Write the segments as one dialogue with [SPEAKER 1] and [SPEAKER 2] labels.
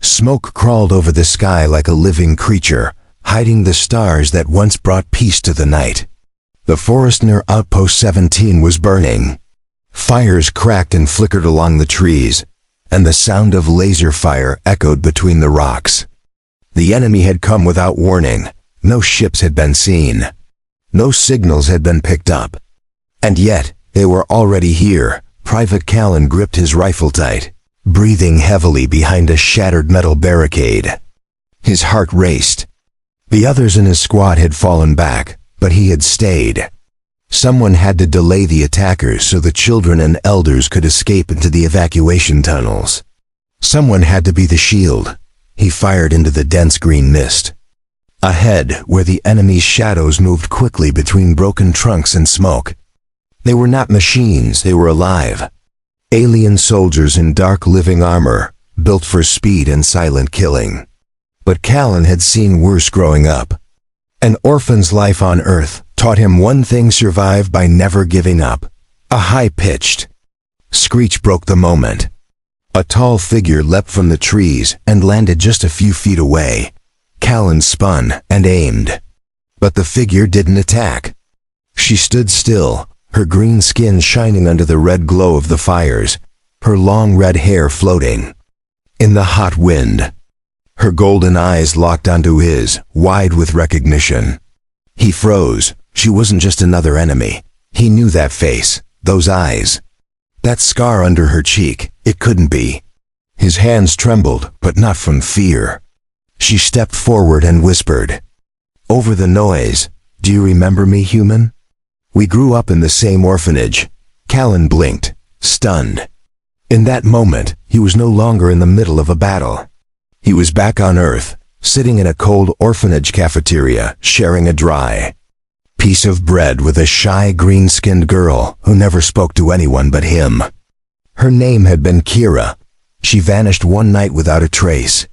[SPEAKER 1] Smoke crawled over the sky like a living creature, hiding the stars that once brought peace to the night. The forest near Outpost 17 was burning. Fires cracked and flickered along the trees, and the sound of laser fire echoed between the rocks. The enemy had come without warning. No ships had been seen. No signals had been picked up. And yet, they were already here. Private Callan gripped his rifle tight, breathing heavily behind a shattered metal barricade. His heart raced. The others in his squad had fallen back, but he had stayed. Someone had to delay the attackers so the children and elders could escape into the evacuation tunnels. Someone had to be the shield. He fired into the dense green mist. Ahead, where the enemy's shadows moved quickly between broken trunks and smoke. They were not machines, they were alive. Alien soldiers in dark living armor, built for speed and silent killing. But Callan had seen worse growing up. An orphan's life on Earth taught him one thing: survive by never giving up. A high-pitched screech broke the moment. A tall figure leapt from the trees and landed just a few feet away. Callan spun and aimed. But the figure didn't attack. She stood still, her green skin shining under the red glow of the fires, her long red hair floating in the hot wind. Her golden eyes locked onto his, wide with recognition. He froze. She wasn't just another enemy. He knew that face, those eyes. That scar under her cheek, it couldn't be. His hands trembled, but not from fear. She stepped forward and whispered, over the noise, "Do you remember me, human? We grew up in the same orphanage." Callan blinked, stunned. In that moment, he was no longer in the middle of a battle. He was back on Earth, sitting in a cold orphanage cafeteria, sharing a dry piece of bread with a shy green-skinned girl who never spoke to anyone but him. Her name had been Kira. She vanished one night without a trace.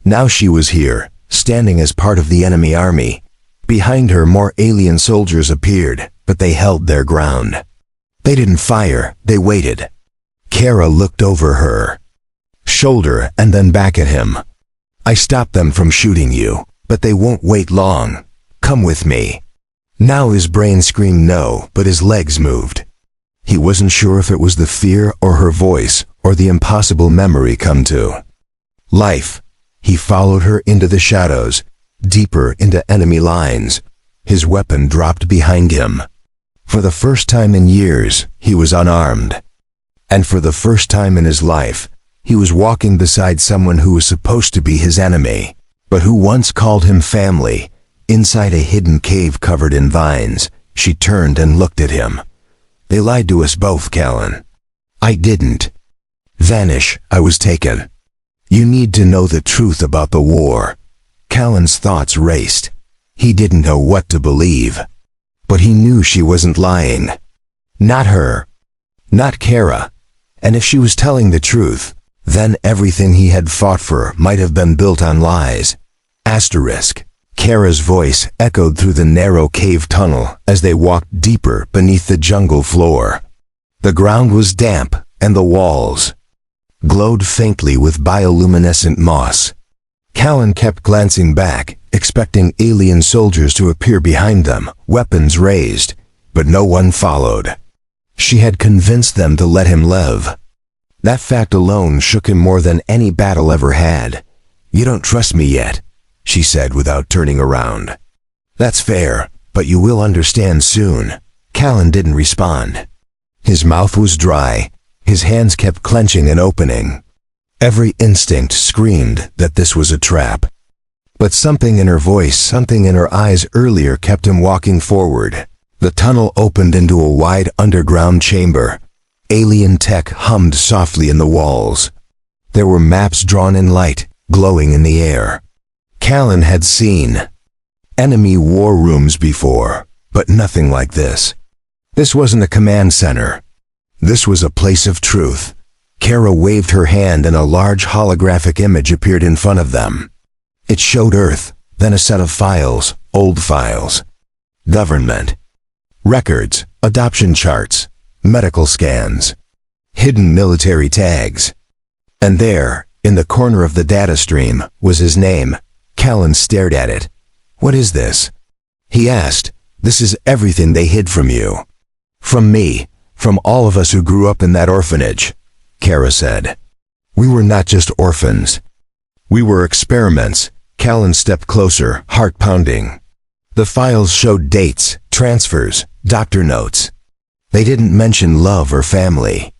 [SPEAKER 1] Now she was here, standing as part of the enemy army. Behind her, more alien soldiers appeared, but they held their ground. They didn't fire, they waited. Kara looked over her shoulder and then back at him. "I stopped them from shooting you, but they won't wait long. Come with me." Now his brain screamed no, but his legs moved. He wasn't sure if it was the fear or her voice or the impossible memory come to life. He followed her into the shadows, deeper into enemy lines. His weapon dropped behind him. For the first time in years, he was unarmed. And for the first time in his life, he was walking beside someone who was supposed to be his enemy, but who once called him family. Inside a hidden cave covered in vines, she turned and looked at him. "They lied to us both, Callan." "I didn't. Vanish, I was taken. You need to know the truth about the war." Callan's thoughts raced. He didn't know what to believe. But he knew she wasn't lying. Not her. Not Kara. And if she was telling the truth, then everything he had fought for might have been built on lies. Asterisk. Kara's voice echoed through the narrow cave tunnel as they walked deeper beneath the jungle floor. The ground was damp, and the walls glowed faintly with bioluminescent moss. Callan kept glancing back, expecting alien soldiers to appear behind them, weapons raised, but no one followed. She had convinced them to let him live. That fact alone shook him more than any battle ever had. "You don't trust me yet," she said without turning around. "That's fair, but you will understand soon." Callan didn't respond. His mouth was dry. His hands kept clenching and opening. Every instinct screamed that this was a trap. But something in her voice, something in her eyes earlier kept him walking forward. The tunnel opened into a wide underground chamber. Alien tech hummed softly in the walls. There were maps drawn in light, glowing in the air. Callan had seen enemy war rooms before, but nothing like this. This wasn't a command center. This was a place of truth. Kara waved her hand and a large holographic image appeared in front of them. It showed Earth, then a set of files, old files. Government. Records, adoption charts, medical scans, hidden military tags. And there, In the corner of the data stream was his name. Callan stared at it. "What is this?" he asked. "This is everything they hid from you." "From me, from all of us who grew up in that orphanage," Kara said. "We were not just orphans. We were experiments." Callan stepped closer, heart pounding. The files showed dates, transfers, doctor notes. They didn't mention love or family.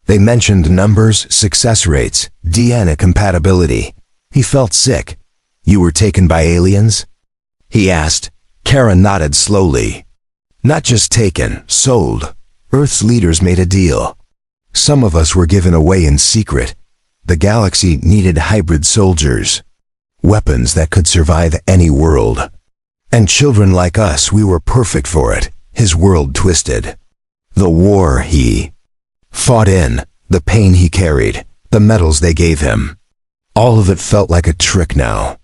[SPEAKER 1] They mentioned numbers, success rates, DNA compatibility. He felt sick. "You were taken by aliens?" he asked. Kara nodded slowly. "Not just taken, sold. Earth's leaders made a deal. Some of us were given away in secret. The galaxy needed hybrid soldiers. Weapons that could survive any world. And children like us, we were perfect for it." His world twisted. The war he fought in, the pain he carried, the medals they gave him. All of it felt like a trick now.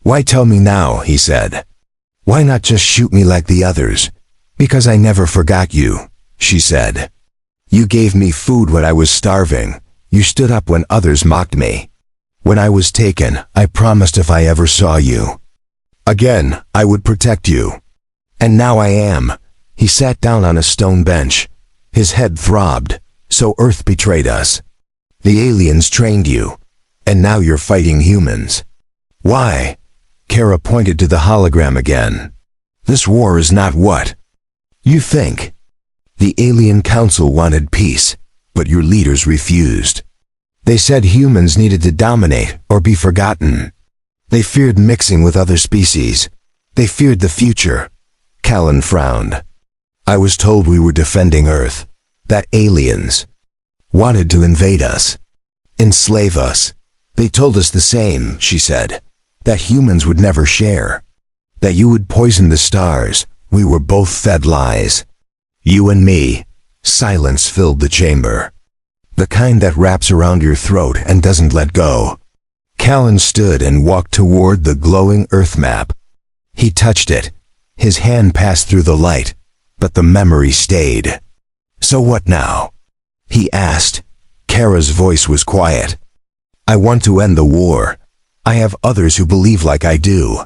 [SPEAKER 1] "Why tell me now?" he said. "Why not just shoot me like the others?" "Because I never forgot you," she said. "You gave me food when I was starving. You stood up when others mocked me. When I was taken, I promised if I ever saw you again, I would protect you. And now I am." He sat down on a stone bench. His head throbbed. "So Earth betrayed us. The aliens trained you. And now you're fighting humans. Why?" Kara pointed to the hologram again. "This war is not what you think. The Alien Council wanted peace, but your leaders refused. They said humans needed to dominate or be forgotten. They feared mixing with other species. They feared the future." Callan frowned. "I was told we were defending Earth, that aliens wanted to invade us, enslave us. They told us the same," she said, "that humans would never share, that you would poison the stars. We were both fed lies. You and me." Silence filled the chamber. The kind that wraps around your throat and doesn't let go. Callan stood and walked toward the glowing Earth map. He touched it. His hand passed through the light, but the memory stayed. "So what now?" he asked. Kara's voice was quiet. "I want to end the war. I have others who believe like I do.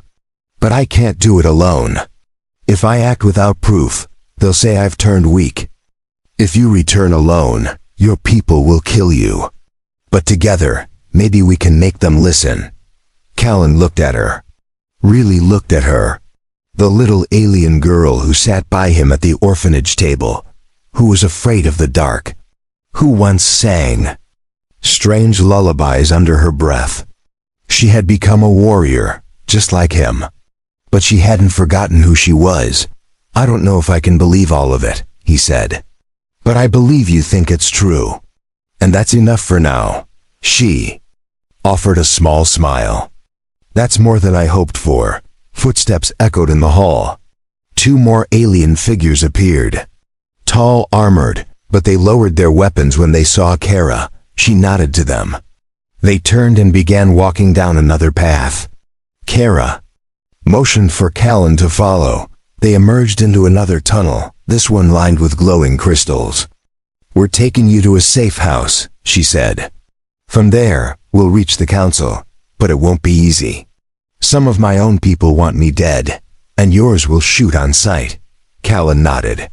[SPEAKER 1] But I can't do it alone. If I act without proof, they'll say I've turned weak. If you return alone, your people will kill you. But together, maybe we can make them listen." Callan looked at her. Really looked at her. The little alien girl who sat by him at the orphanage table, who was afraid of the dark, who once sang strange lullabies under her breath. She had become a warrior, just like him. But she hadn't forgotten who she was. "I don't know if I can believe all of it," he said. "But I believe you think it's true. And that's enough for now." She offered a small smile. "That's more than I hoped for." Footsteps echoed in the hall. 2 more alien figures appeared. Tall, armored, but they lowered their weapons when they saw Kara. She nodded to them. They turned and began walking down another path. Kara motioned for Callan to follow. They emerged into another tunnel, this one lined with glowing crystals. "We're taking you to a safe house," she said. "From there, we'll reach the council, but it won't be easy. Some of my own people want me dead, and yours will shoot on sight." Callan nodded.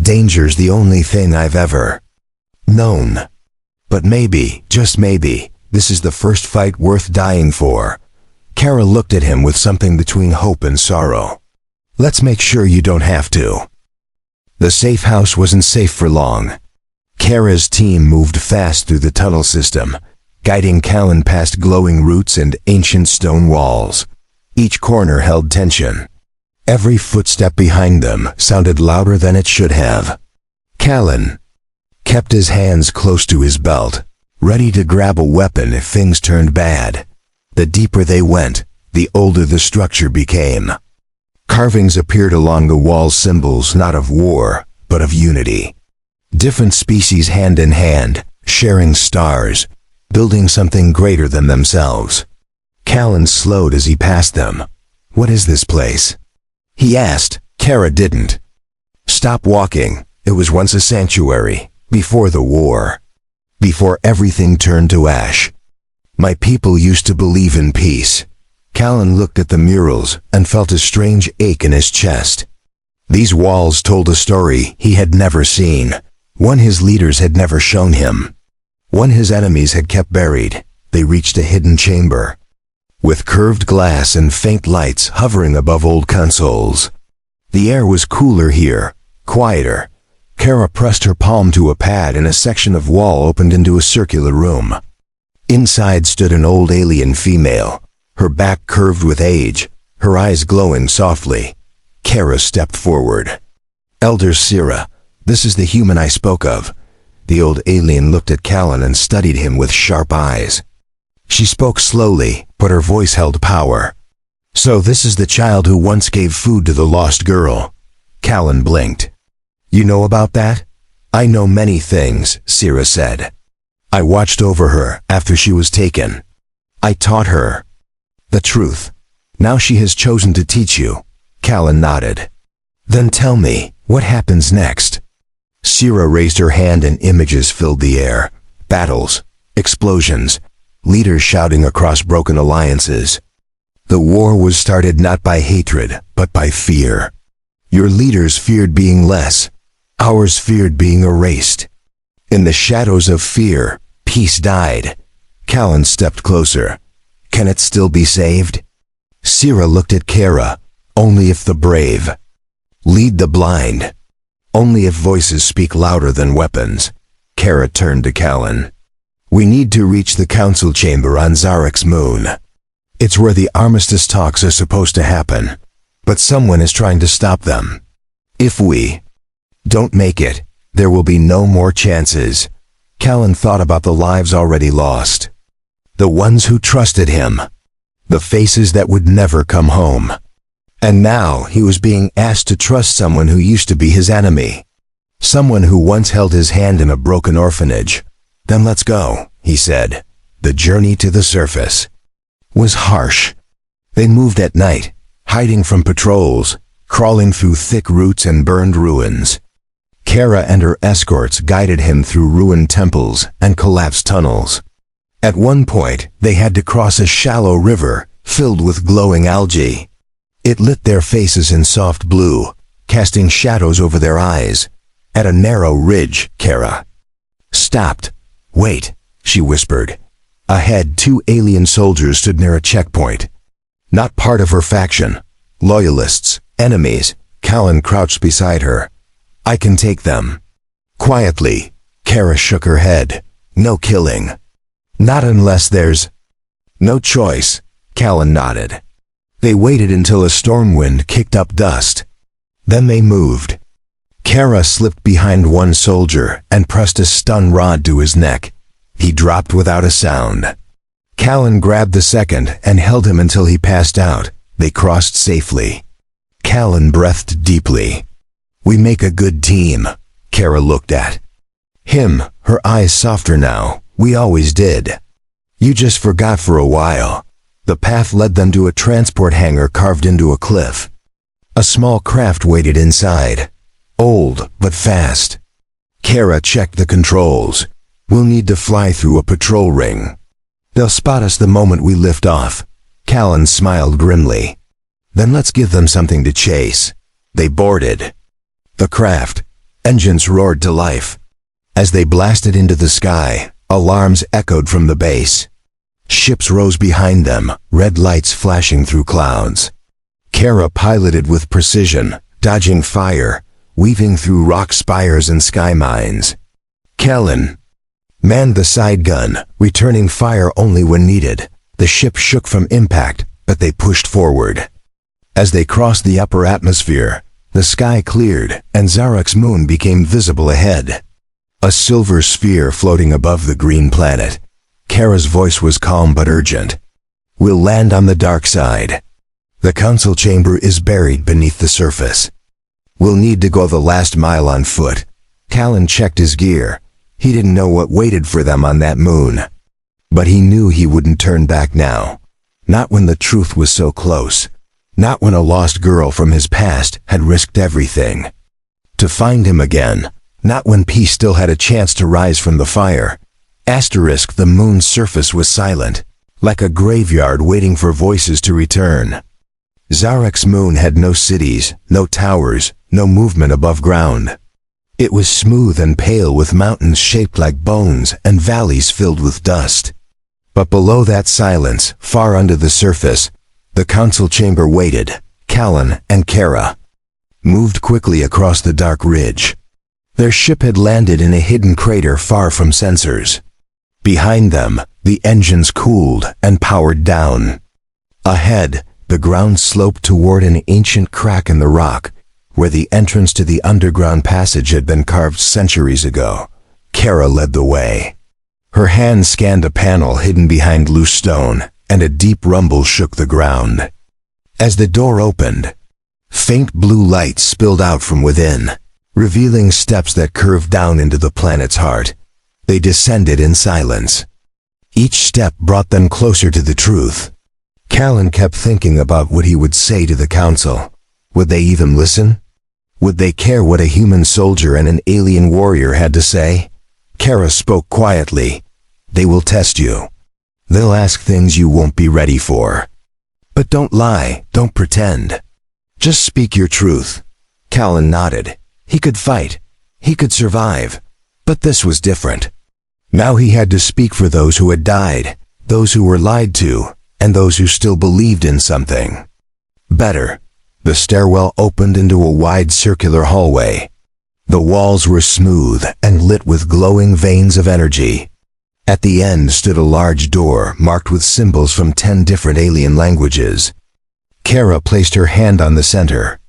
[SPEAKER 1] "Danger's the only thing I've ever known. But maybe, just maybe, this is the first fight worth dying for." Kara looked at him with something between hope and sorrow. "Let's make sure you don't have to." The safe house wasn't safe for long. Kara's team moved fast through the tunnel system, guiding Callan past glowing roots and ancient stone walls. Each corner held tension. Every footstep behind them sounded louder than it should have. Callan kept his hands close to his belt, ready to grab a weapon if things turned bad. The deeper they went, the older the structure became. Carvings appeared along the walls, symbols not of war, but of unity. Different species hand in hand, sharing stars, building something greater than themselves. Callan slowed as he passed them. "What is this place?" he asked. Kara didn't stop walking. It was once a sanctuary, before the war, before everything turned to ash. My people used to believe in peace. Callan looked at the murals and felt a strange ache in his chest. These walls told a story he had never seen, one his leaders had never shown him. One his enemies had kept buried. They reached a hidden chamber, with curved glass and faint lights hovering above old consoles. The air was cooler here, quieter. Kara pressed her palm to a pad and a section of wall opened into a circular room. Inside stood an old alien female, her back curved with age, her eyes glowing softly. Kara stepped forward. "Elder Sira, this is the human I spoke of." The old alien looked at Callan and studied him with sharp eyes. She spoke slowly, but her voice held power. "So this is the child who once gave food to the lost girl." Callan blinked. "You know about that?" "I know many things," Sira said. "I watched over her after she was taken. I taught her the truth. Now she has chosen to teach you." Callan nodded. "Then tell me, what happens next?" Sira raised her hand and images filled the air. Battles, explosions, leaders shouting across broken alliances. The war was started not by hatred, but by fear. Your leaders feared being less. Ours feared being erased. In the shadows of fear, peace died. Callan stepped closer. "Can it still be saved?" Sira looked at Kara. "Only if the brave lead the blind. Only if voices speak louder than weapons." Kara turned to Callan. "We need to reach the council chamber on Zarek's moon. It's where the armistice talks are supposed to happen. But someone is trying to stop them. If we don't make it, there will be no more chances." Callan thought about the lives already lost. The ones who trusted him. The faces that would never come home. And now he was being asked to trust someone who used to be his enemy. Someone who once held his hand in a broken orphanage. "Then let's go," he said. The journey to the surface was harsh. They moved at night, hiding from patrols, crawling through thick roots and burned ruins. Kara and her escorts guided him through ruined temples and collapsed tunnels. At one point, they had to cross a shallow river filled with glowing algae. It lit their faces in soft blue, casting shadows over their eyes. At a narrow ridge, Kara stopped. "Wait," she whispered. Ahead, 2 alien soldiers stood near a checkpoint. Not part of her faction. Loyalists, enemies. Callan crouched beside her. "I can take them." Quietly, Kara shook her head. "No killing. Not unless there's no choice." Callan nodded. They waited until a storm wind kicked up dust. Then they moved. Kara slipped behind one soldier and pressed a stun rod to his neck. He dropped without a sound. Callan grabbed the second and held him until he passed out. They crossed safely. Callan breathed deeply. "We make a good team." Kara looked at him, her eyes softer now. "We always did. You just forgot for a while." The path led them to a transport hangar carved into a cliff. A small craft waited inside. Old, but fast. Kara checked the controls. "We'll need to fly through a patrol ring. They'll spot us the moment we lift off." Callan smiled grimly. "Then let's give them something to chase." They boarded the craft. Engines roared to life. As they blasted into the sky, alarms echoed from the base. Ships rose behind them, red lights flashing through clouds. Kara piloted with precision, dodging fire, weaving through rock spires and sky mines. Callan manned the side gun, returning fire only when needed. The ship shook from impact, but they pushed forward. As they crossed the upper atmosphere, the sky cleared and Zarek's moon became visible ahead. A silver sphere floating above the green planet. Kara's voice was calm but urgent. "We'll land on the dark side. The council chamber is buried beneath the surface. We'll need to go the last mile on foot." Callan checked his gear. He didn't know what waited for them on that moon. But he knew he wouldn't turn back now. Not when the truth was so close. Not when a lost girl from his past had risked everything to find him again. Not when peace still had a chance to rise from the fire. The moon's surface was silent. like a graveyard waiting for voices to return. Zarek's moon had no cities, no towers, no movement above ground. It was smooth and pale, with mountains shaped like bones and valleys filled with dust. But below that silence, far under the surface, the council chamber waited. Callan and Kara moved quickly across the dark ridge. Their ship had landed in a hidden crater far from sensors. Behind them, the engines cooled and powered down. Ahead, the ground sloped toward an ancient crack in the rock, where the entrance to the underground passage had been carved centuries ago. Kara led the way. Her hand scanned a panel hidden behind loose stone, and a deep rumble shook the ground. As the door opened, faint blue light spilled out from within, revealing steps that curved down into the planet's heart. They descended in silence. Each step brought them closer to the truth. Callan kept thinking about what he would say to the council. Would they even listen? Would they care what a human soldier and an alien warrior had to say? Kara spoke quietly. They will test you. They'll ask things you won't be ready for. But don't lie, don't pretend. Just speak your truth. Callan nodded. He could fight. He could survive. But this was different. Now he had to speak for those who had died, those who were lied to, and those who still believed in something better. The stairwell opened into a wide circular hallway. The walls were smooth and lit with glowing veins of energy. At the end stood a large door marked with symbols from 10 different alien languages. Kara placed her hand on the center.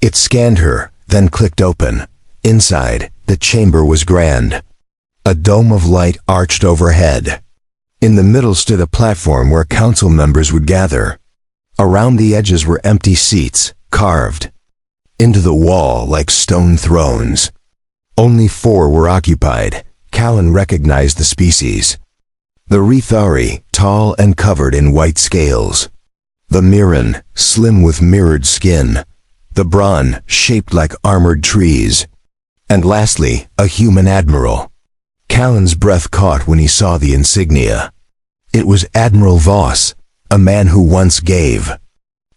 [SPEAKER 1] It scanned her, then clicked open. Inside, the chamber was grand. A dome of light arched overhead. In the middle stood a platform where council members would gather. Around the edges were empty seats, carved into the wall like stone thrones. Only 4 were occupied. Callan recognized the species. The Rithari, tall and covered in white scales. The Mirren, slim with mirrored skin. The Brawn, shaped like armored trees. And lastly, a human admiral. Callan's breath caught when he saw the insignia. It was Admiral Voss, a man who once gave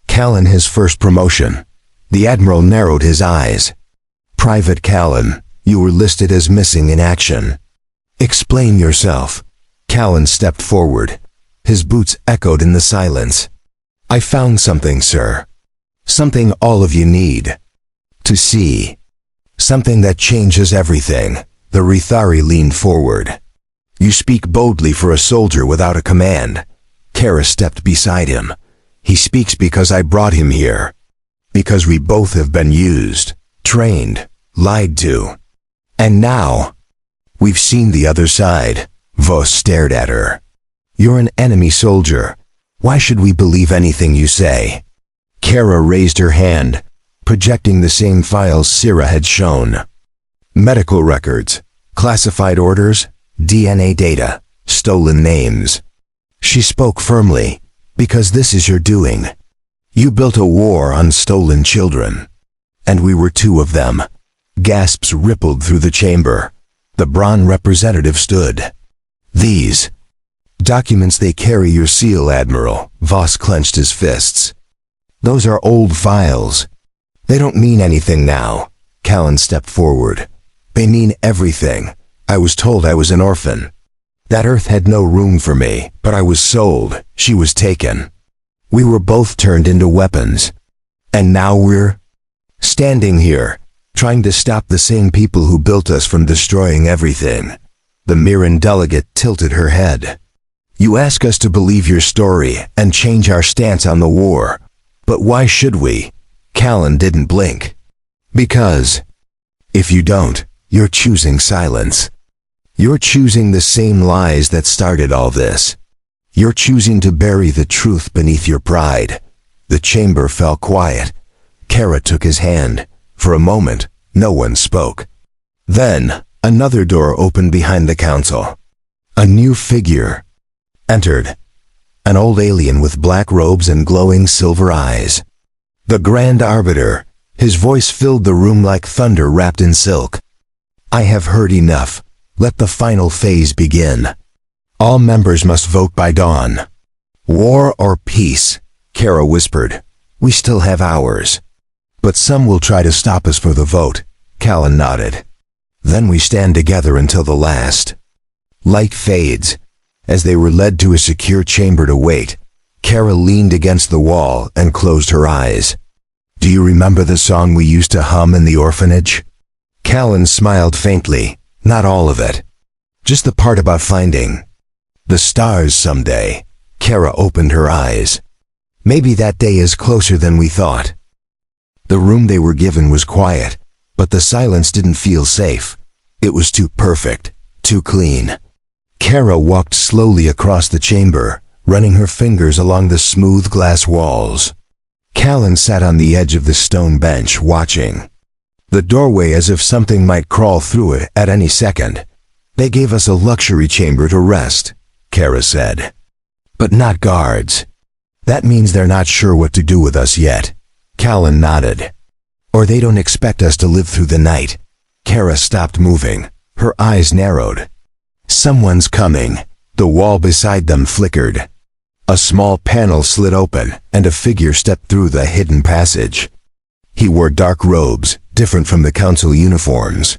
[SPEAKER 1] Callan his first promotion. The admiral narrowed his eyes. Private Callan, you were listed as missing in action. Explain yourself. Callan stepped forward. His boots echoed in the silence. I found something, sir. Something all of you need to see. Something that changes everything. The Rithari leaned forward. You speak boldly for a soldier without a command. Kara stepped beside him. He speaks because I brought him here. Because we both have been used, trained, lied to. And now, we've seen the other side. Voss stared at her. You're an enemy soldier. Why should we believe anything you say? Kara raised her hand, projecting the same files Syrah had shown. Medical records, classified orders, DNA data, stolen names. She spoke firmly, because this is your doing. You built a war on stolen children. And we were 2 of them. Gasps rippled through the chamber. The Brawn representative stood. These documents, they carry your seal, Admiral. Voss clenched his fists. Those are old files. They don't mean anything now. Callan stepped forward. They mean everything. I was told I was an orphan. That Earth had no room for me, but I was sold. She was taken. We were both turned into weapons. And now we're standing here, trying to stop the same people who built us from destroying everything. The Mirren delegate tilted her head. You ask us to believe your story and change our stance on the war. But why should we? Callan didn't blink. Because if you don't, you're choosing silence. You're choosing the same lies that started all this. You're choosing to bury the truth beneath your pride. The chamber fell quiet. Kara took his hand. For a moment, no one spoke. Then, another door opened behind the council. A new figure entered. An old alien with black robes and glowing silver eyes. The Grand Arbiter. His voice filled the room like thunder wrapped in silk. I have heard enough. Let the final phase begin. All members must vote by dawn. War or peace, Kara whispered. We still have hours. But some will try to stop us for the vote, Callan nodded. Then we stand together until the last. Light fades. As they were led to a secure chamber to wait, Kara leaned against the wall and closed her eyes. Do you remember the song we used to hum in the orphanage? Callan smiled faintly. Not all of it. Just the part about finding the stars someday. Kara opened her eyes. Maybe that day is closer than we thought. The room they were given was quiet, but the silence didn't feel safe. It was too perfect, too clean. Kara walked slowly across the chamber, running her fingers along the smooth glass walls. Callan sat on the edge of the stone bench, watching the doorway as if something might crawl through it at any second. They gave us a luxury chamber to rest, Kara said. But not guards. That means they're not sure what to do with us yet. Callan nodded. Or they don't expect us to live through the night. Kara stopped moving. Her eyes narrowed. Someone's coming. The wall beside them flickered. A small panel slid open, and a figure stepped through the hidden passage. He wore dark robes, different from the council uniforms.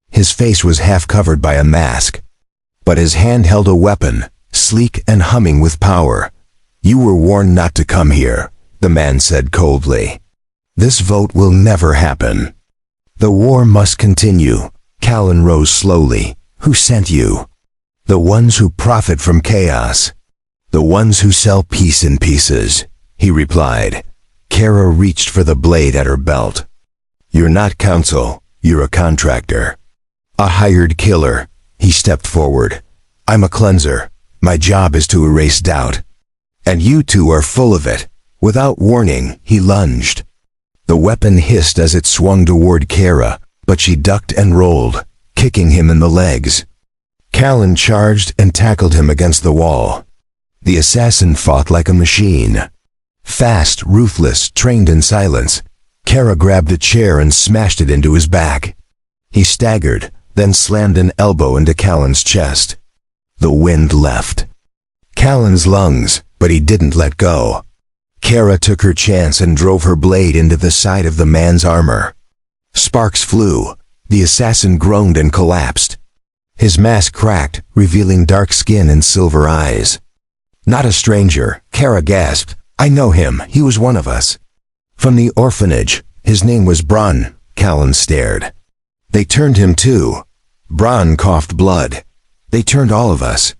[SPEAKER 1] His face was half covered by a mask. But his hand held a weapon, sleek and humming with power. You were warned not to come here, the man said coldly. This vote will never happen. The war must continue. Callan rose slowly. Who sent you? The ones who profit from chaos. The ones who sell peace in pieces, he replied. Kara reached for the blade at her belt. You're not council, you're a contractor. A hired killer. He stepped forward. I'm a cleanser. My job is to erase doubt. And you two are full of it. Without warning, he lunged. The weapon hissed as it swung toward Kara, but she ducked and rolled, kicking him in the legs. Callan charged and tackled him against the wall. The assassin fought like a machine. Fast, ruthless, trained in silence. Kara grabbed a chair and smashed it into his back. He staggered, then slammed an elbow into Callan's chest. The wind left Callan's lungs, but he didn't let go. Kara took her chance and drove her blade into the side of the man's armor. Sparks flew. The assassin groaned and collapsed. His mask cracked, revealing dark skin and silver eyes. Not a stranger, Kara gasped. I know him, he was one of us. From the orphanage, his name was Bron. Callan stared. They turned him too. Bron coughed blood. They turned all of us.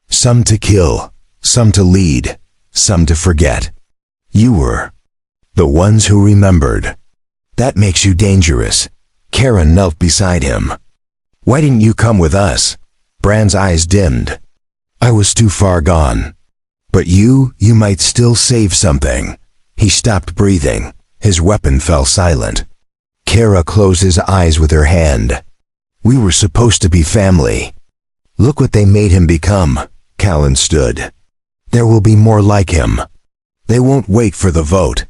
[SPEAKER 1] Some to kill, some to lead, some to forget. You were the ones who remembered. That makes you dangerous. Kara knelt beside him. Why didn't you come with us? Bran's eyes dimmed. I was too far gone. But you might still save something. He stopped breathing. His weapon fell silent. Kara closed his eyes with her hand. We were supposed to be family. Look what they made him become. Callan stood. There will be more like him. They won't wait for the vote.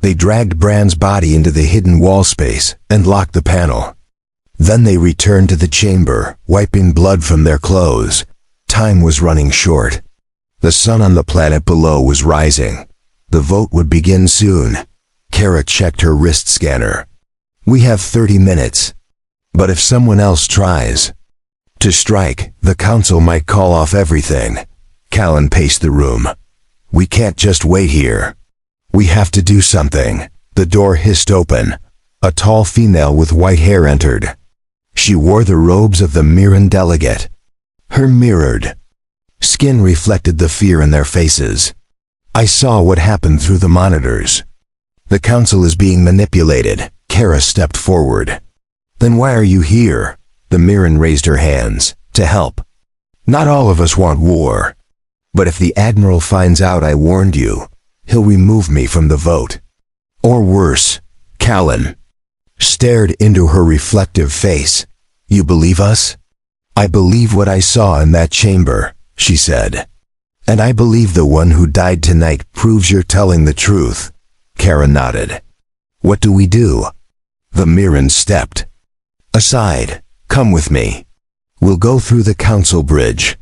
[SPEAKER 1] They dragged Bran's body into the hidden wall space and locked the panel. Then they returned to the chamber, wiping blood from their clothes. Time was running short. The sun on the planet below was rising. The vote would begin soon. Kara checked her wrist scanner. We have 30 minutes. But if someone else tries to strike, the council might call off everything. Callan paced the room. We can't just wait here. We have to do something. The door hissed open. A tall female with white hair entered. She wore the robes of the Mirran delegate. Her mirrored skin reflected the fear in their faces. I saw what happened through the monitors. The council is being manipulated. Kara stepped forward. Then why are you here? The Mirran raised her hands. To help. Not all of us want war. But if the Admiral finds out I warned you, he'll remove me from the vote. Or worse. Callan stared into her reflective face. You believe us? I believe what I saw in that chamber, she said. And I believe the one who died tonight proves you're telling the truth. Kara nodded. What do we do? The Mirran stepped aside. Come with me. We'll go through the council bridge.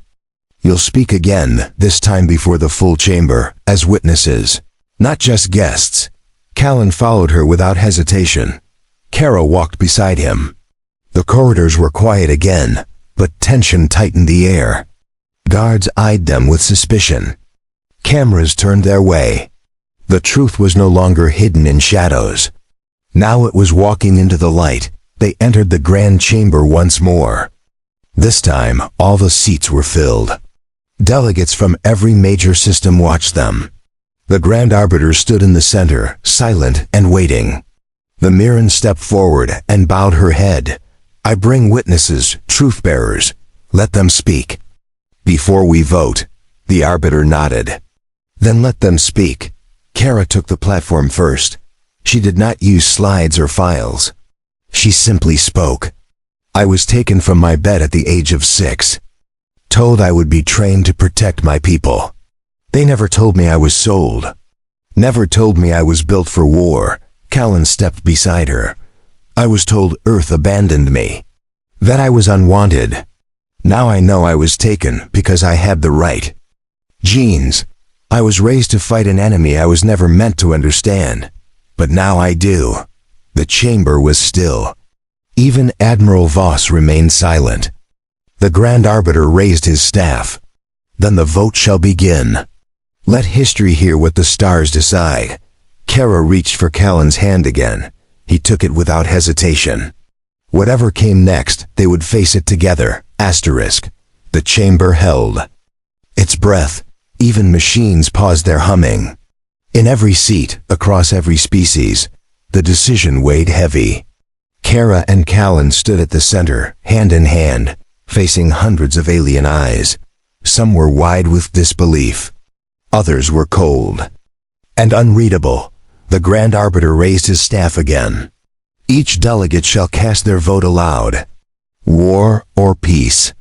[SPEAKER 1] You'll speak again, this time before the full chamber, as witnesses, not just guests. Callan followed her without hesitation. Kara walked beside him. The corridors were quiet again, but tension tightened the air. Guards eyed them with suspicion. Cameras turned their way. The truth was no longer hidden in shadows. Now it was walking into the light. They entered the grand chamber once more. This time, all the seats were filled. Delegates from every major system watched them. The Grand Arbiter stood in the center, silent and waiting. The Mirren stepped forward and bowed her head. I bring witnesses, truth-bearers. Let them speak. Before we vote, the Arbiter nodded. Then let them speak. Kara took the platform first. She did not use slides or files. She simply spoke. I was taken from my bed at the age of 6. Told I would be trained to protect my people. They never told me I was sold. Never told me I was built for war. Callan stepped beside her. I was told Earth abandoned me. That I was unwanted. Now I know I was taken because I had the right genes. I was raised to fight an enemy I was never meant to understand. But now I do. The chamber was still. Even Admiral Voss remained silent. The Grand Arbiter raised his staff. Then the vote shall begin. Let history hear what the stars decide. Kara reached for Callan's hand again. He took it without hesitation. Whatever came next, they would face it together. Asterisk. The chamber held its breath. Even machines paused their humming. In every seat, across every species, the decision weighed heavy. Kara and Callan stood at the center, hand in hand, facing hundreds of alien eyes. Some were wide with disbelief. Others were cold and unreadable. The Grand Arbiter raised his staff again. Each delegate shall cast their vote aloud. War or peace?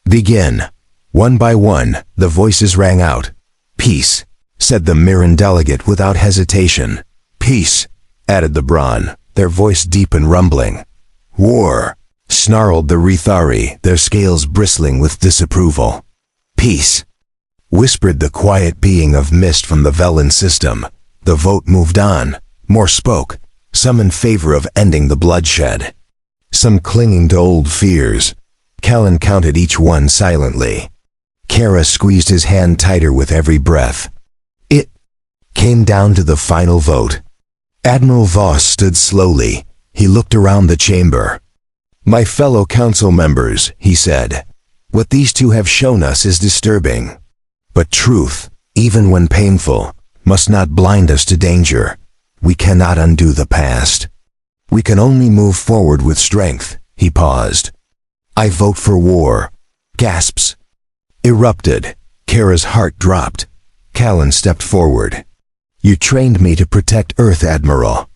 [SPEAKER 1] Begin. One by one, the voices rang out. Peace, said the Mirren delegate without hesitation. Peace, added the Brawn, their voice deep and rumbling. War, snarled the Rithari, their scales bristling with disapproval. Peace, whispered the quiet being of mist from the Velen system. The vote moved on. More spoke, some in favor of ending the bloodshed, some clinging to old fears. Callan counted each one silently. Kara squeezed his hand tighter with every breath. It came down to the final vote. Admiral Voss stood slowly. He looked around the chamber. My fellow council members, he said, what these two have shown us is disturbing. But truth, even when painful, must not blind us to danger. We cannot undo the past. We can only move forward with strength. He paused. I vote for war. Gasps erupted. Kara's heart dropped. Callan stepped forward. You trained me to protect Earth, Admiral.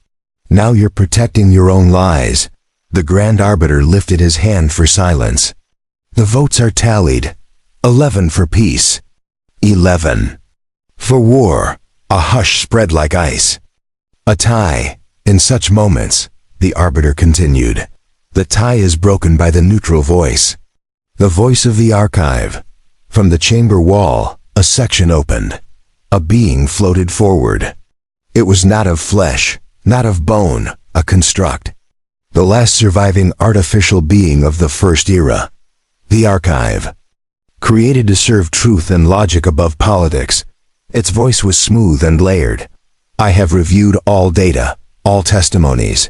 [SPEAKER 1] Now you're protecting your own lies. The Grand Arbiter lifted his hand for silence. The votes are tallied. 11 for peace. 11 for war. A hush spread like ice. A tie. In such moments, the Arbiter continued, the tie is broken by the neutral voice. The voice of the archive. From the chamber wall, a section opened. A being floated forward. It was not of flesh, not of bone, a construct. The last surviving artificial being of the First Era. The archive. Created to serve truth and logic above politics. Its voice was smooth and layered. I have reviewed all data, all testimonies,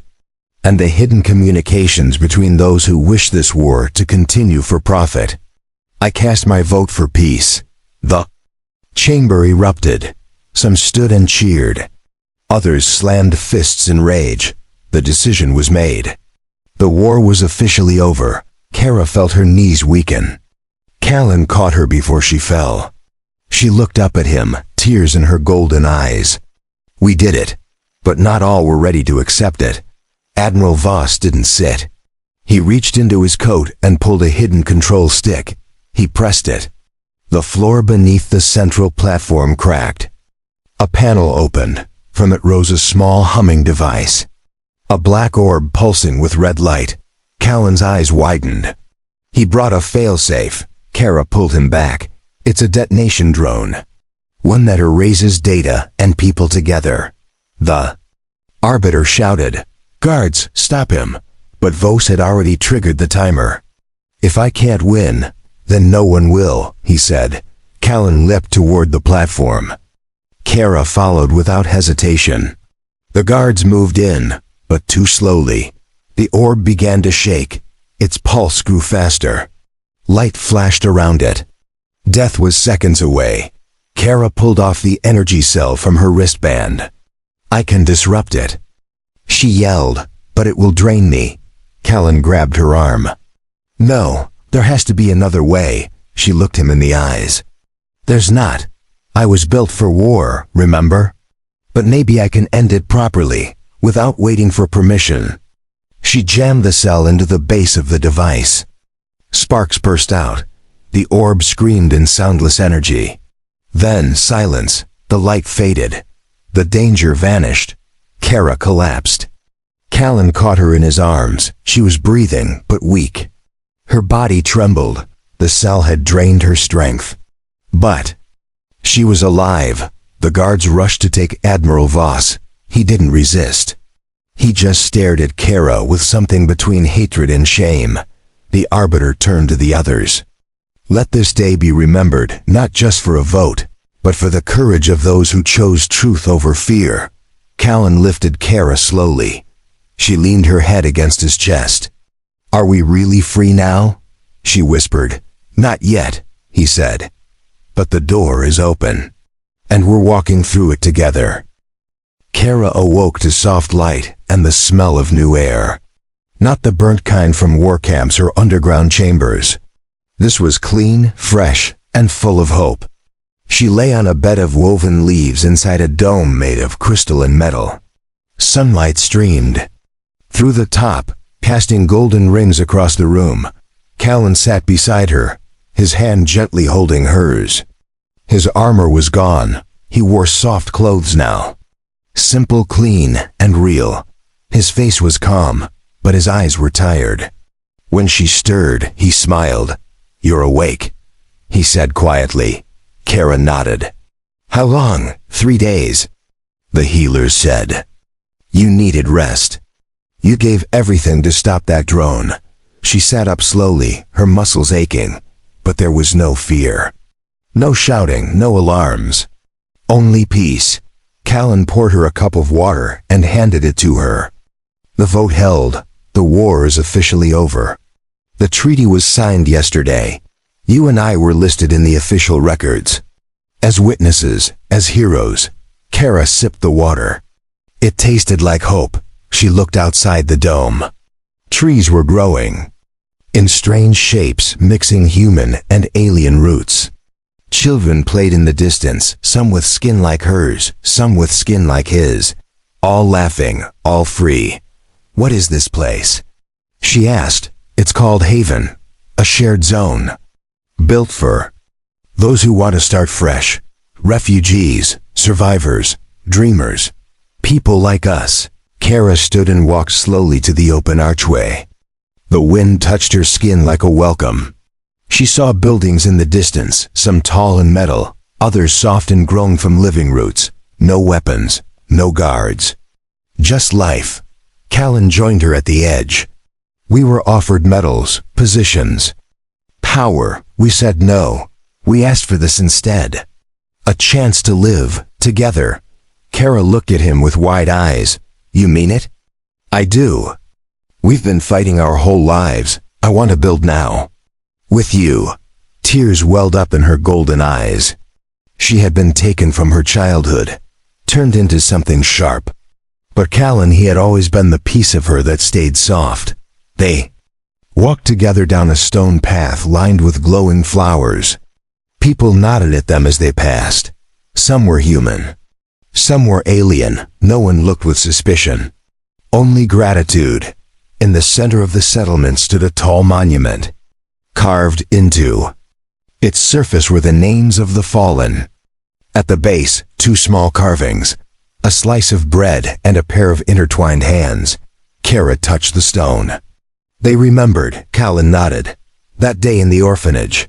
[SPEAKER 1] and the hidden communications between those who wish this war to continue for profit. I cast my vote for peace. The chamber erupted. Some stood and cheered. Others slammed fists in rage. The decision was made. The war was officially over. Kara felt her knees weaken. Callan caught her before she fell. She looked up at him, tears in her golden eyes. We did it. But not all were ready to accept it. Admiral Voss didn't sit. He reached into his coat and pulled a hidden control stick. He pressed it. The floor beneath the central platform cracked. A panel opened. From it rose a small humming device. A black orb pulsing with red light. Callan's eyes widened. He brought a failsafe. Kara pulled him back. It's a detonation drone. One that erases data and people together. The arbiter shouted, "Guards, stop him!" But Vos had already triggered the timer. "If I can't win, then no one will," he said. Callan leapt toward the platform. Kara followed without hesitation. The guards moved in, but too slowly. The orb began to shake. Its pulse grew faster. Light flashed around it. Death was seconds away. Kara pulled off the energy cell from her wristband. "I can disrupt it," she yelled, "but it will drain me." Callan grabbed her arm. "No, there has to be another way." She looked him in the eyes. "There's not. I was built for war, remember? But maybe I can end it properly, without waiting for permission." She jammed the cell into the base of the device. Sparks burst out. The orb screamed in soundless energy. Then silence. The light faded. The danger vanished. Kara collapsed. Callan caught her in his arms. She was breathing, but weak. Her body trembled. The cell had drained her strength. But she was alive. The guards rushed to take Admiral Vos. He didn't resist. He just stared at Kara with something between hatred and shame. The arbiter turned to the others. "Let this day be remembered, not just for a vote, but for the courage of those who chose truth over fear." Callan lifted Kara slowly. She leaned her head against his chest. "Are we really free now?" she whispered. "Not yet," he said. "But the door is open. And we're walking through it together." Kara awoke to soft light and the smell of new air. Not the burnt kind from war camps or underground chambers. This was clean, fresh, and full of hope. She lay on a bed of woven leaves inside a dome made of crystal and metal. Sunlight streamed through the top, casting golden rings across the room. Callan sat beside her, his hand gently holding hers. His armor was gone. He wore soft clothes now. Simple, clean, and real. His face was calm, but his eyes were tired. When she stirred, he smiled. "You're awake," he said quietly. Kara nodded. "How long?" "3 days," the healer said. "You needed rest. You gave everything to stop that drone." She sat up slowly, her muscles aching, but there was no fear. No shouting, no alarms. Only peace. Callan poured her a cup of water and handed it to her. "The vote held. The war is officially over. The treaty was signed yesterday. You and I were listed in the official records. As witnesses, as heroes." Kara sipped the water. It tasted like hope. She looked outside the dome. Trees were growing, in strange shapes mixing human and alien roots. Children played in the distance, some with skin like hers, some with skin like his. All laughing, all free. "What is this place?" she asked. "It's called Haven, a shared zone. Built for those who want to start fresh. Refugees, survivors, dreamers. People like us." Kara stood and walked slowly to the open archway. The wind touched her skin like a welcome. She saw buildings in the distance, some tall and metal, others soft and grown from living roots. No weapons, no guards. Just life. Callan joined her at the edge. "We were offered medals, positions, power. We said no. We asked for this instead. A chance to live, together." Kara looked at him with wide eyes. "You mean it?" "I do. We've been fighting our whole lives. I want to build now. With you." Tears welled up in her golden eyes. She had been taken from her childhood, turned into something sharp. But Callan, he had always been the piece of her that stayed soft. They walked together down a stone path lined with glowing flowers. People nodded at them as they passed. Some were human. Some were alien. No one looked with suspicion. Only gratitude. In the center of the settlement stood a tall monument. Carved into its surface were the names of the fallen. At the base, 2 small carvings. A slice of bread and a pair of intertwined hands. Kara touched the stone. They remembered. Callan nodded. That day in the orphanage.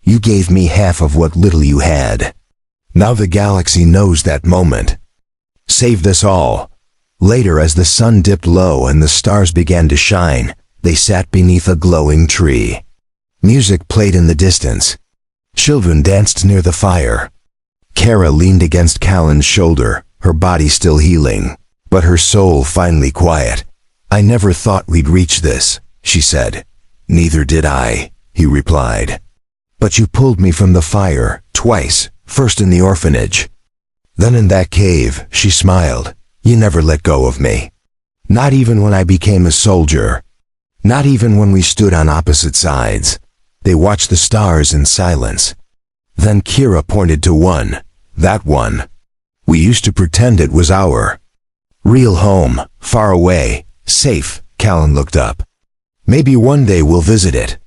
[SPEAKER 1] You gave me half of what little you had. Now the galaxy knows that moment. Saved us all. Later, as the sun dipped low and the stars began to shine, they sat beneath a glowing tree. Music played in the distance. Children danced near the fire. Kara leaned against Callan's shoulder, her body still healing, but her soul finally quiet. I never thought we'd reach this, she said. Neither did I, he replied. But you pulled me from the fire, twice, first in the orphanage. Then in that cave, she smiled. You never let go of me. Not even when I became a soldier. Not even when we stood on opposite sides. They watched the stars in silence. Then Kira pointed to one, that one. We used to pretend it was our real home, far away, safe. Callan looked up. Maybe one day we'll visit it.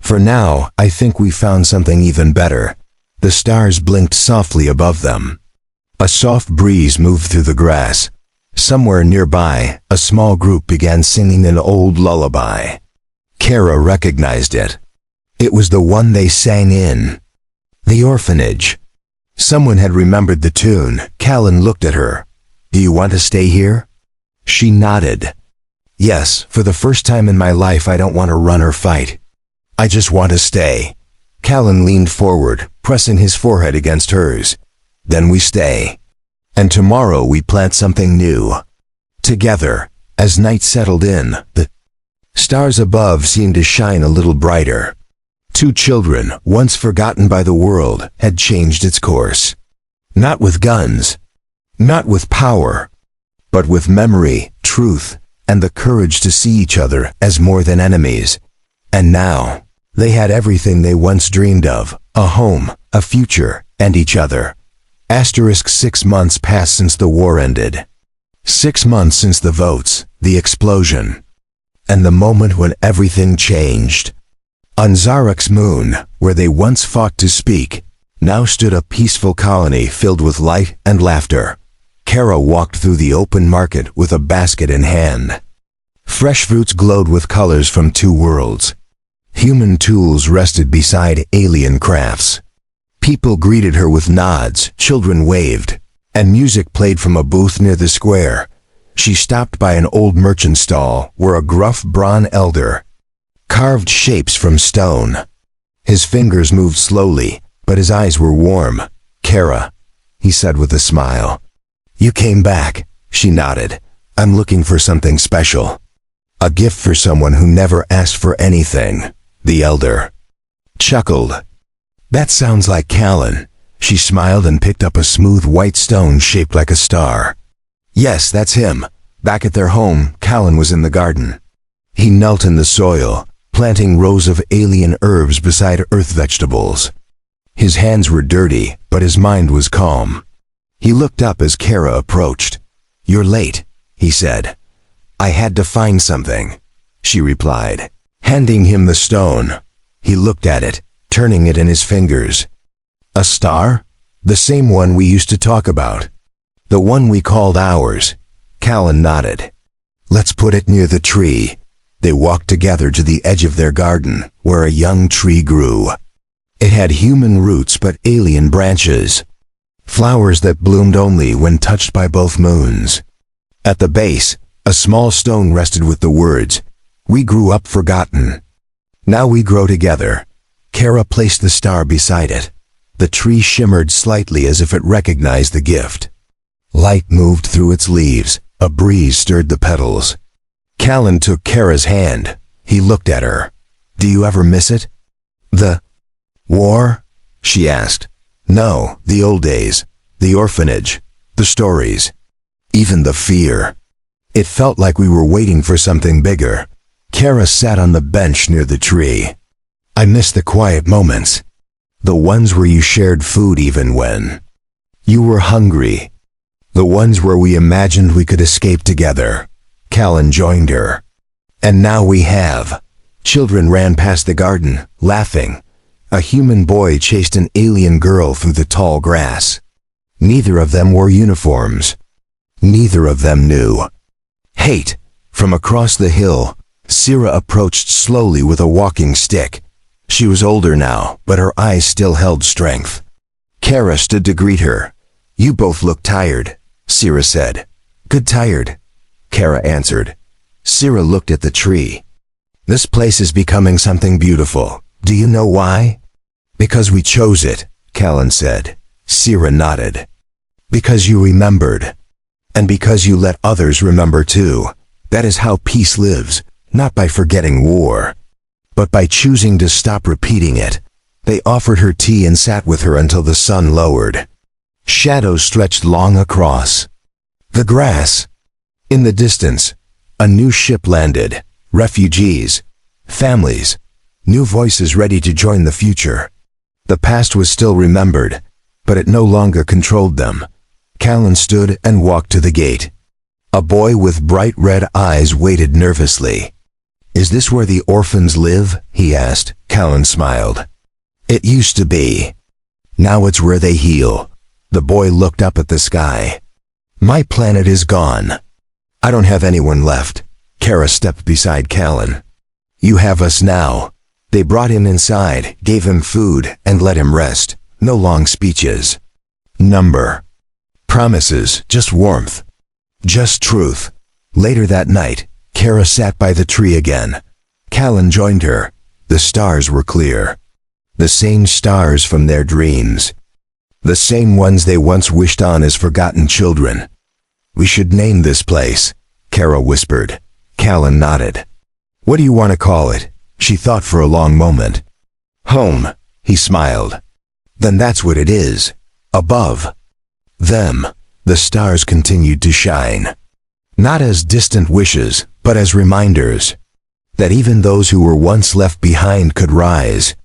[SPEAKER 1] For now, I think we found something even better. The stars blinked softly above them. A soft breeze moved through the grass. Somewhere nearby, a small group began singing an old lullaby. Kara recognized it. It was the one they sang in the orphanage. Someone had remembered the tune. Callan looked at her. Do you want to stay here? She nodded. Yes, for the first time in my life I don't want to run or fight. I just want to stay. Callan leaned forward, pressing his forehead against hers. Then we stay. And tomorrow we plant something new. Together, as night settled in, the stars above seemed to shine a little brighter. Two children, once forgotten by the world, had changed its course. Not with guns, not with power, but with memory, truth, and the courage to see each other as more than enemies. And now, they had everything they once dreamed of, a home, a future, and each other. Asterisk 6 months passed since the war ended. 6 months since the votes, the explosion, and the moment when everything changed. On Zarek's moon, where they once fought to speak, now stood a peaceful colony filled with light and laughter. Kara walked through the open market with a basket in hand. Fresh fruits glowed with colors from two worlds. Human tools rested beside alien crafts. People greeted her with nods, children waved, and music played from a booth near the square. She stopped by an old merchant stall where a gruff bronze elder carved shapes from stone. His fingers moved slowly, but his eyes were warm. Kara, he said with a smile. You came back, she nodded. I'm looking for something special. A gift for someone who never asked for anything, the elder chuckled. That sounds like Callan. She smiled and picked up a smooth white stone shaped like a star. Yes, that's him. Back at their home, Callan was in the garden. He knelt in the soil, planting rows of alien herbs beside earth vegetables. His hands were dirty, but his mind was calm. He looked up as Kara approached. You're late, he said. I had to find something, she replied, handing him the stone. He looked at it, turning it in his fingers. A star? The same one we used to talk about. The one we called ours. Callan nodded. Let's put it near the tree. They walked together to the edge of their garden, where a young tree grew. It had human roots but alien branches. Flowers that bloomed only when touched by both moons. At the base, a small stone rested with the words, We grew up forgotten. Now we grow together. Kara placed the star beside it. The tree shimmered slightly as if it recognized the gift. Light moved through its leaves. A breeze stirred the petals. Callan took Kara's hand. He looked at her. Do you ever miss it? The war? She asked. No, the old days. The orphanage. The stories. Even the fear. It felt like we were waiting for something bigger. Kara sat on the bench near the tree. I miss the quiet moments. The ones where you shared food even when you were hungry. The ones where we imagined we could escape together. Callan joined her. And now we have. Children ran past the garden, laughing. A human boy chased an alien girl through the tall grass. Neither of them wore uniforms. Neither of them knew hate. From across the hill, Sira approached slowly with a walking stick. She was older now, but her eyes still held strength. Kara stood to greet her. "You both look tired," Sira said. "Good tired," Kara answered. Sira looked at the tree. "This place is becoming something beautiful. Do you know why?" "Because we chose it," Callan said. Sira nodded. "Because you remembered. And because you let others remember too. That is how peace lives, not by forgetting war, but by choosing to stop repeating it." They offered her tea and sat with her until the sun lowered. Shadows stretched long across the grass. In the distance, a new ship landed. Refugees, families, new voices ready to join the future. The past was still remembered, but it no longer controlled them. Callan stood and walked to the gate. A boy with bright red eyes waited nervously. "Is this where the orphans live?" he asked. Callan smiled. "It used to be. Now it's where they heal." The boy looked up at the sky. "My planet is gone. I don't have anyone left." Kara stepped beside Callan. "You have us now." They brought him inside, gave him food, and let him rest. No long speeches. Number. Promises, just warmth. Just truth. Later that night, Kara sat by the tree again. Callan joined her. The stars were clear. The same stars from their dreams. The same ones they once wished on as forgotten children. "We should name this place," Kara whispered. Callan nodded. "What do you want to call it?" She thought for a long moment. "Home," he smiled. "Then that's what it is. Above them, the stars continued to shine. Not as distant wishes, but as reminders. That even those who were once left behind could rise.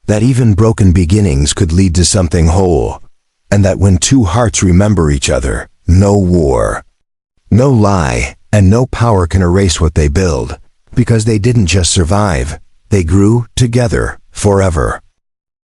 [SPEAKER 1] That even broken beginnings could lead to something whole. And that when two hearts remember each other, no war, no lie, and no power can erase what they build. Because they didn't just survive, they grew together forever.